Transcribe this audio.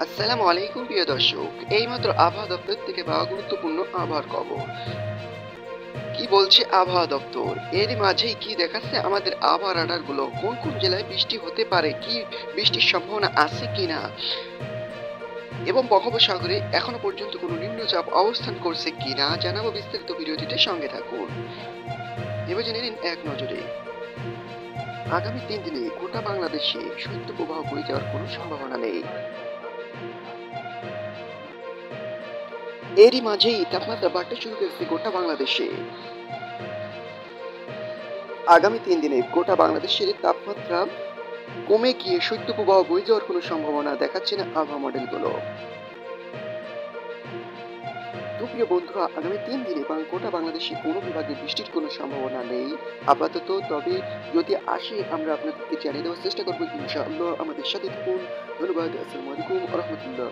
আসসালামু আলাইকুম প্রিয় দর্শক। এইমাত্র আবহাওয়া দপ্তর থেকে পাওয়া গুরুত্বপূর্ণ আবহাওয়ার খবর। কি বলছে আবহাওয়া দপ্তর? এরই মাঝেই কি দেখাচ্ছে আমাদের আবহাওয়া রাডারগুলো? কোন কোন জেলায় বৃষ্টি হতে পারে? কি বৃষ্টির সম্ভাবনা আছে কিনা? এবং বঙ্গোপসাগরে এখনো পর্যন্ত কোনো নিম্নচাপ অবস্থান করছে কিনা জানাবো বিস্তারিত ভিডিওটিতে সঙ্গে থাকুন। এবার জেনে নিন এক নজরে। আগামী 3 দিনে গোটা বাংলাদেশে শৈত্যপ্রবাহ বয়ে যাওয়ার কোনো সম্ভাবনা নেই। এরই মাঝেই তাপমাত্রা বাড়তে শুরু করেছে গোটা বাংলাদেশে। আগামী 3 দিনে গোটা বাংলাদেশের তাপমাত্রা কমে গিয়ে শৈত্যপ্রবাহ বয়ে যাওয়ার কোনো সম্ভাবনা দেখাচ্ছে না আবহাওয়া মডেলগুলো। তো প্রিয় বন্ধুরা, আগামী 3 দিনে গোটা বাংলাদেশে কোনো বিভাগে বৃষ্টির কোনো সম্ভাবনা নেই আপাতত। তবে যদি আসে আমরা আপনাদেরকে জানিয়ে দেওয়ার চেষ্টা করবো ইনশাআল্লাহ। আমাদের সাথে থাকুন। ধন্যবাদ। আসসালামু আলাইকুম ওয়া রাহমাতুল্লাহ।